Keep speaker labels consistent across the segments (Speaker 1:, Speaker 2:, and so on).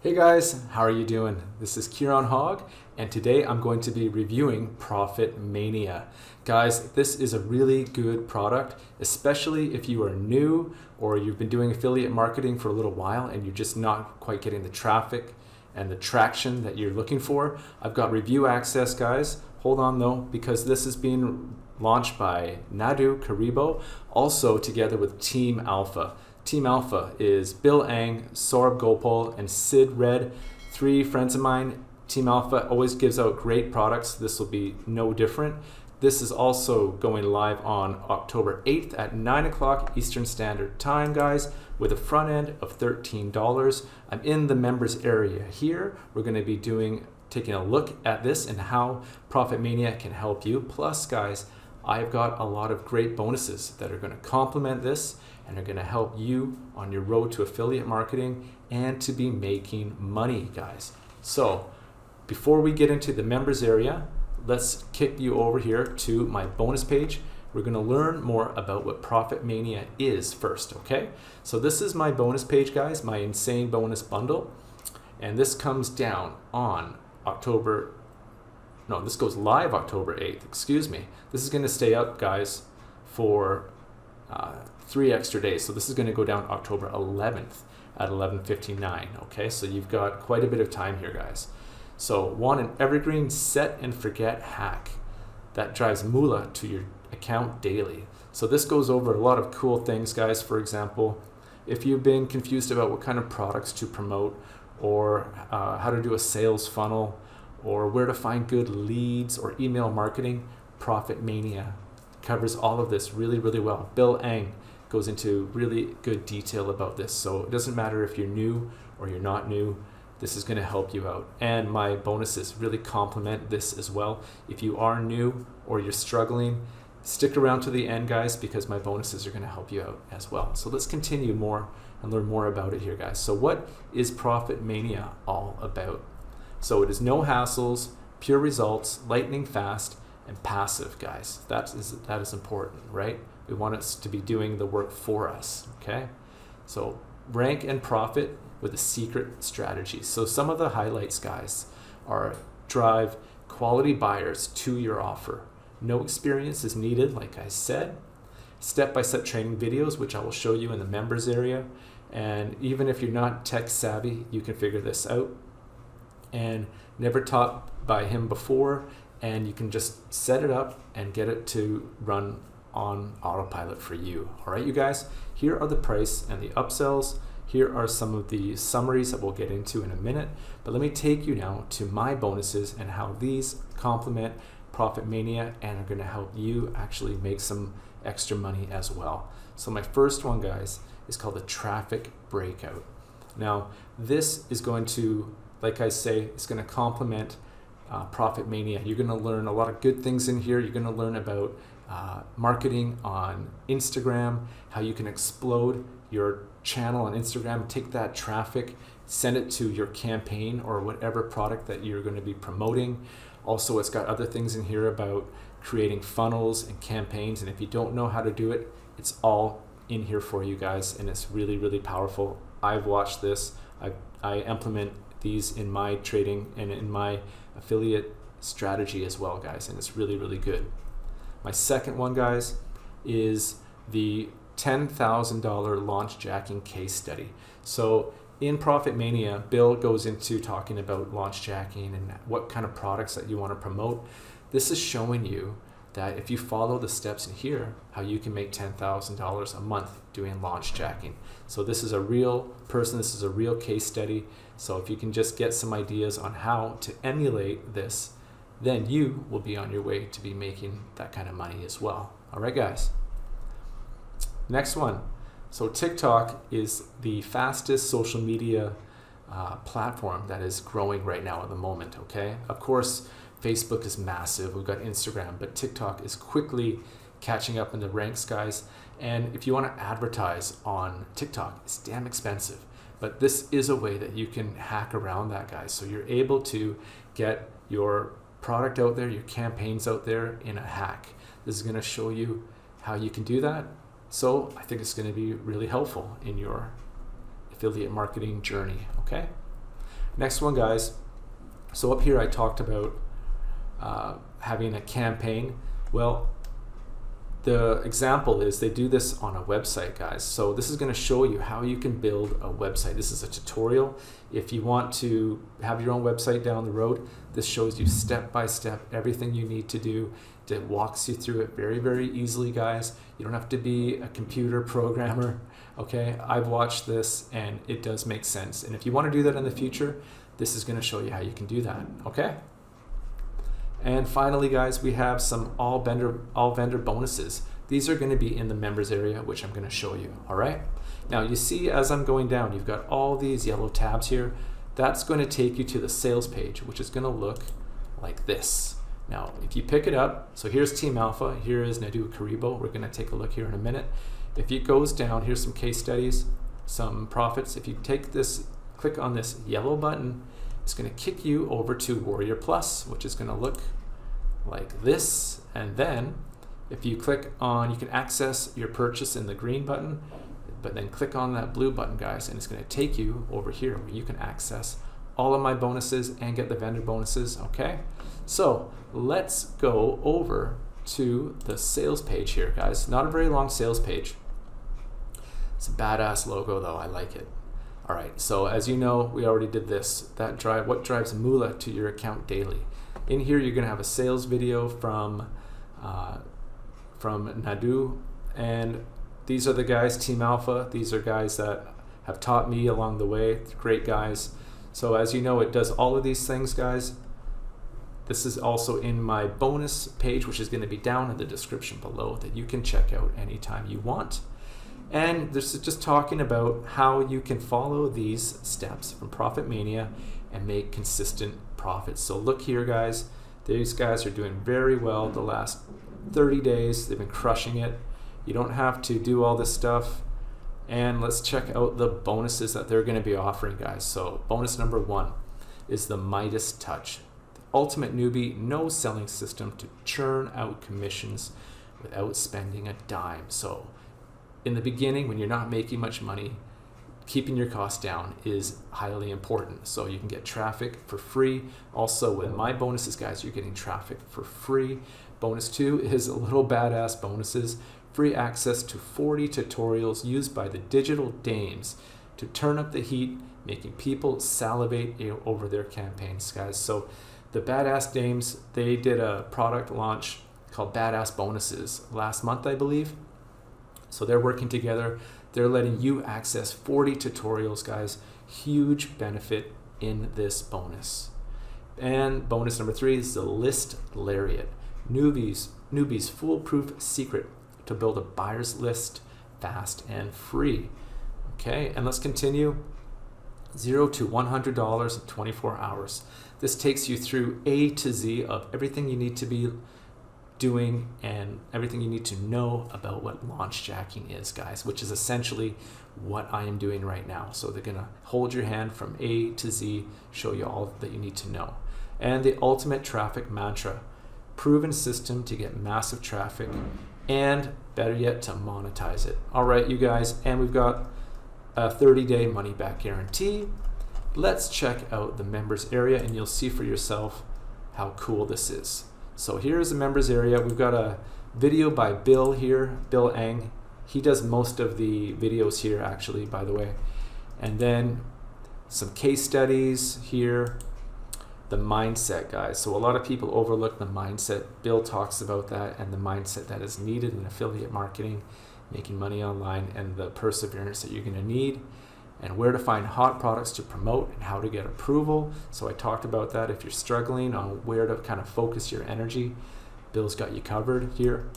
Speaker 1: Hey guys, how are you doing? This is Kieran Hogg, and today I'm going to be reviewing Profit Mania. Guys, this is a really good product, especially if you are new or you've been doing affiliate marketing for a little while and you're just not quite getting the traffic and the traction that you're looking for. I've got review access, guys. Hold on though, because this is being launched by Nadu Karibo, also together with Team Alpha. Team Alpha is Bill Ang, Saurabh Gopal, and Sid Red, three friends of mine. Team Alpha always gives out great products. This will be no different. This is also going live on October 8th at 9 o'clock Eastern Standard Time, guys, with a front end of $13. I'm in the members area here. We're going to be taking a look at this and how Profit Mania can help you. Plus, guys, I've got a lot of great bonuses that are going to complement this and are going to help you on your road to affiliate marketing and to be making money, guys. So before we get into the members area, let's kick you over here to my bonus page. We're going to learn more about what Profit Mania is first, okay? So this is my bonus page, guys, my insane bonus bundle. And this comes down on this goes live October 8th, excuse me. This is going to stay up, guys, for 3 extra days. So this is going to go down October 11th at 11:59, okay? So you've got quite a bit of time here, guys. So want an evergreen set and forget hack that drives moolah to your account daily. So this goes over a lot of cool things, guys. For example, if you've been confused about what kind of products to promote or how to do a sales funnel or where to find good leads or email marketing, Profit Mania covers all of this really, really well. Bill Ang goes into really good detail about this. So it doesn't matter if you're new or you're not new, this is going to help you out. And my bonuses really complement this as well. If you are new or you're struggling, stick around to the end, guys, because my bonuses are going to help you out as well. So let's continue more and learn more about it here, guys. So what is Profit Mania all about? So it is no hassles, pure results, lightning fast, and passive, guys. That is important, right? We want us to be doing the work for us, okay? So rank and profit with a secret strategy. So some of the highlights, guys, are drive quality buyers to your offer. No experience is needed, like I said. Step-by-step training videos, which I will show you in the members area. And even if you're not tech savvy, you can figure this out. And never taught by him before, and you can just set it up and get it to run on autopilot for you. All right, you guys, here are the price and the upsells. Here are some of the summaries that we'll get into in a minute, but let me take you now to my bonuses and how these complement Profit Mania and are going to help you actually make some extra money as well. So my first one, guys, is called the Traffic Breakout. Now, this is going to, like I say, it's going to complement Profit Mania. You're going to learn a lot of good things in here. You're going to learn about marketing on Instagram, how you can explode your channel on Instagram, take that traffic, send it to your campaign or whatever product that you're going to be promoting. Also, it's got other things in here about creating funnels and campaigns. And if you don't know how to do it, it's all in here for you guys. And it's really, really powerful. I've watched this. I implement these in my trading and in my affiliate strategy as well, guys. And it's really, really good. My second one, guys, is the $10,000 launch jacking case study. So in Profit Mania, Bill goes into talking about launch jacking and what kind of products that you want to promote. This is showing you that if you follow the steps in here, how you can make $10,000 a month doing launch jacking. So this is a real person, this is a real case study. So if you can just get some ideas on how to emulate this, then you will be on your way to be making that kind of money as well. All right, guys. Next one. So TikTok is the fastest social media platform that is growing right now at the moment, okay? Of course, Facebook is massive. We've got Instagram, but TikTok is quickly catching up in the ranks, guys. And if you want to advertise on TikTok, it's damn expensive. But this is a way that you can hack around that, guys. So you're able to get your product out there, your campaigns out there in a hack. This is going to show you how you can do that. So I think it's going to be really helpful in your affiliate marketing journey, okay? Next one, guys. So up here I talked about having a campaign. Well, the example is they do this on a website, guys. So this is going to show you how you can build a website. This is a tutorial. If you want to have your own website down the road, this shows you step by step everything you need to do. It walks you through it very, very easily, guys. You don't have to be a computer programmer, okay? I've watched this and it does make sense. And if you want to do that in the future, this is going to show you how you can do that, okay? And finally, guys, we have some all vendor bonuses. These are going to be in the members area, which I'm going to show you, all right? Now, you see as I'm going down, you've got all these yellow tabs here. That's going to take you to the sales page, which is going to look like this. Now, if you pick it up, so here's Team Alpha, here is Nadu Karibo. We're going to take a look here in a minute. If it goes down, here's some case studies, some profits. If you take this, click on this yellow button, it's going to kick you over to Warrior Plus, which is going to look like this. And then if you click on, you can access your purchase in the green button, but then click on that blue button, guys, and it's going to take you over here where you can access all of my bonuses and get the vendor bonuses, okay? So let's go over to the sales page here, guys. Not a very long sales page. It's a badass logo though, I like it. All right, so as you know, we already did this. What drives moolah to your account daily. In here, you're gonna have a sales video from Nadu, and these are the guys, Team Alpha. These are guys that have taught me along the way, great guys. So as you know, it does all of these things, guys. This is also in my bonus page, which is going to be down in the description below, that you can check out anytime you want. And this is just talking about how you can follow these steps from Profit Mania and make consistent profits. So look here, guys. These guys are doing very well the last 30 days. They've been crushing it. You don't have to do all this stuff. And let's check out the bonuses that they're going to be offering, guys. So bonus number 1 is the Midas Touch. The ultimate newbie, no selling system to churn out commissions without spending a dime. So in the beginning, when you're not making much money, keeping your costs down is highly important. So you can get traffic for free. Also with my bonuses, guys, you're getting traffic for free. Bonus 2 is a little badass bonuses. Free access to 40 tutorials used by the digital dames to turn up the heat, making people salivate over their campaigns, guys. So the Badass Dames, they did a product launch called Badass Bonuses last month, I believe. So they're working together. They're letting you access 40 tutorials, guys. Huge benefit in this bonus. And bonus number 3 is the List Lariat. Newbies foolproof secret to build a buyer's list fast and free. Okay, and let's continue. $0 to $100 in 24 hours. This takes you through A to Z of everything you need to be doing and everything you need to know about what launch jacking is, guys, which is essentially what I am doing right now. So they're gonna hold your hand from A to Z, show you all that you need to know. And the ultimate traffic mantra, proven system to get massive traffic and better yet to monetize it. All right, you guys, and we've got a 30-day money back guarantee. Let's check out the members area and you'll see for yourself how cool this is. So here's the members area. We've got a video by Bill here, Bill Eng. He does most of the videos here actually, by the way. And then some case studies here. The mindset, guys. So a lot of people overlook the mindset. Bill talks about that and the mindset that is needed in affiliate marketing, making money online, and the perseverance that you're going to need, and where to find hot products to promote and how to get approval. So I talked about that. If you're struggling on where to kind of focus your energy, Bill's got you covered here.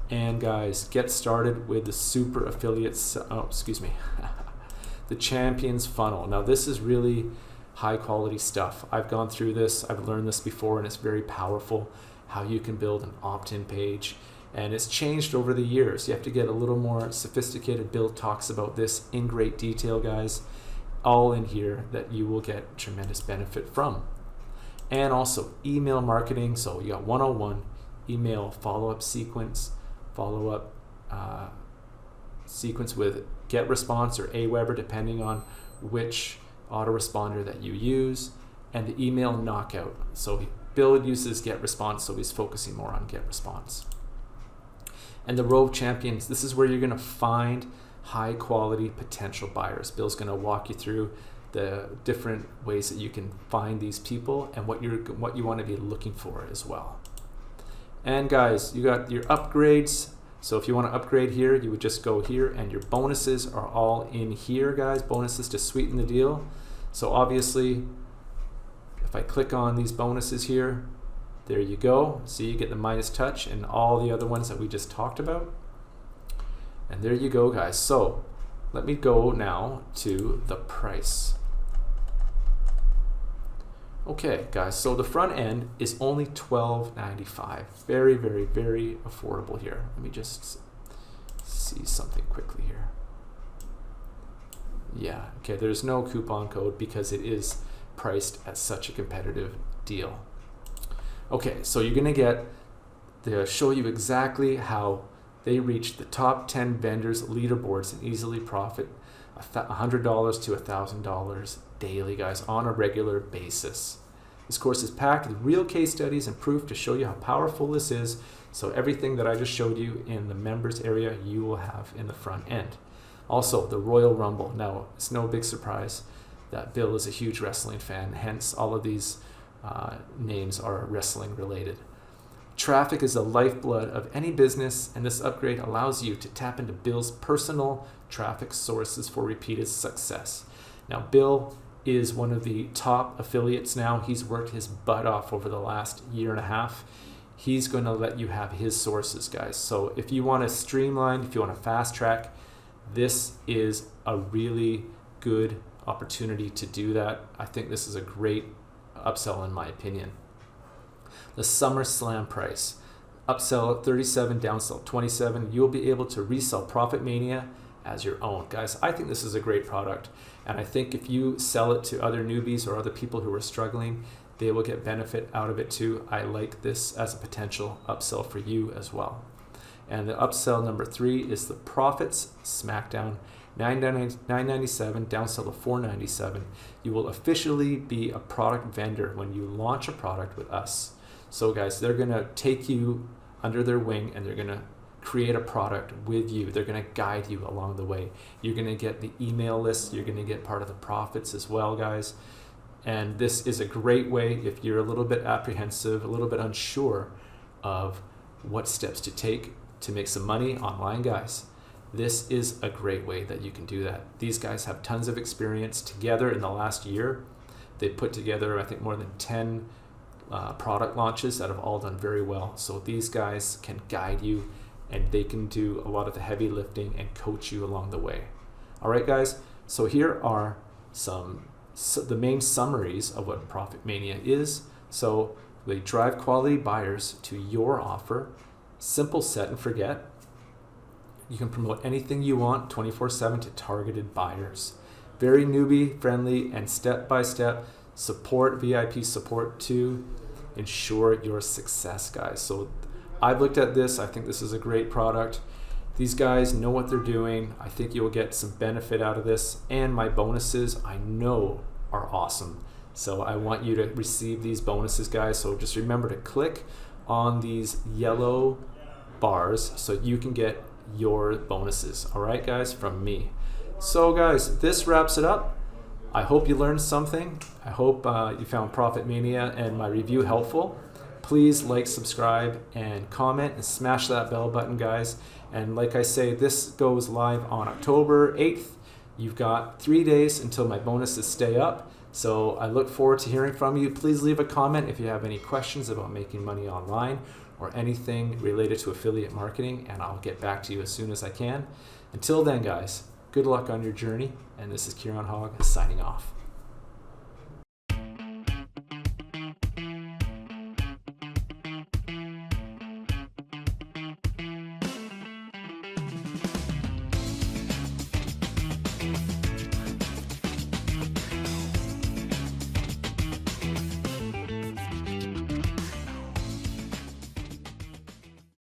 Speaker 1: And guys, get started with the super affiliates. The Champions Funnel. Now this is really high quality stuff. I've gone through this, I've learned this before, and it's very powerful how you can build an opt-in page. And it's changed over the years. You have to get a little more sophisticated. Bill talks about this in great detail, guys, all in here that you will get tremendous benefit from. And also email marketing. So you got 101 email follow-up sequence sequence with get response or Aweber, depending on which autoresponder that you use, and the email knockout. So Bill uses get response, so he's focusing more on get response. And the row of champions, this is where you're going to find high quality potential buyers. Bill's going to walk you through the different ways that you can find these people and what you want to be looking for as well. And guys, you got your upgrades. So if you want to upgrade here, you would just go here, and your bonuses are all in here, guys. Bonuses to sweeten the deal. So obviously, if I click on these bonuses here, there you go. See, you get the minus touch and all the other ones that we just talked about. And there you go, guys. So let me go now to the price. Okay, guys, so the front end is only $12.95. Very, very, very affordable here. Let me just see something quickly here. Yeah, okay, there's no coupon code because it is priced at such a competitive deal. Okay, so you're gonna get, they'll show you exactly how they reach the top 10 vendors leaderboards and easily profit $100 to $1,000 daily, guys, on a regular basis. This course is packed with real case studies and proof to show you how powerful this is. So everything that I just showed you in the members area, you will have in the front end. Also, the Royal Rumble. Now, it's no big surprise that Bill is a huge wrestling fan, hence all of these names are wrestling related. Traffic is the lifeblood of any business, and this upgrade allows you to tap into Bill's personal traffic sources for repeated success. Now, Bill is one of the top affiliates now. He's worked his butt off over the last year and a half. He's going to let you have his sources, guys. So if you want to streamline, if you want to fast track, this is a really good opportunity to do that. I think this is a great upsell in my opinion. The Summer Slam price. Upsell at 37, downsell 27. You'll be able to resell Profit Mania as your own. Guys, I think this is a great product. And I think if you sell it to other newbies or other people who are struggling, they will get benefit out of it too. I like this as a potential upsell for you as well. And the upsell number 3 is the Profits Smackdown. $9.97, downsell to $4.97. You will officially be a product vendor when you launch a product with us. So guys, they're gonna take you under their wing and they're gonna create a product with you. They're gonna guide you along the way. You're gonna get the email list. You're gonna get part of the profits as well, guys. And this is a great way if you're a little bit apprehensive, a little bit unsure of what steps to take to make some money online, guys. This is a great way that you can do that. These guys have tons of experience together in the last year. They put together, I think, more than 10 product launches that have all done very well. So these guys can guide you and they can do a lot of the heavy lifting and coach you along the way. All right, guys. So here are the main summaries of what Profit Mania is. So they drive quality buyers to your offer. Simple set and forget. You can promote anything you want 24/7 to targeted buyers. Very newbie friendly and step-by-step support, VIP support to ensure your success, guys. So I've looked at this. I think this is a great product. These guys know what they're doing. I think you'll get some benefit out of this. And my bonuses, I know, are awesome. So I want you to receive these bonuses, guys. So just remember to click on these yellow bars so you can get your bonuses. All right, guys, from me. So guys, this wraps it up. I hope you learned something. I hope you found Profit Mania and my review helpful. Please like, subscribe, and comment, and smash that bell button, guys. And like I say, this goes live on October 8th. You've got 3 days until my bonuses stay up. So I look forward to hearing from you. Please leave a comment if you have any questions about making money online or anything related to affiliate marketing, and I'll get back to you as soon as I can. Until then, guys, good luck on your journey, and this is Kieran Hogg signing off.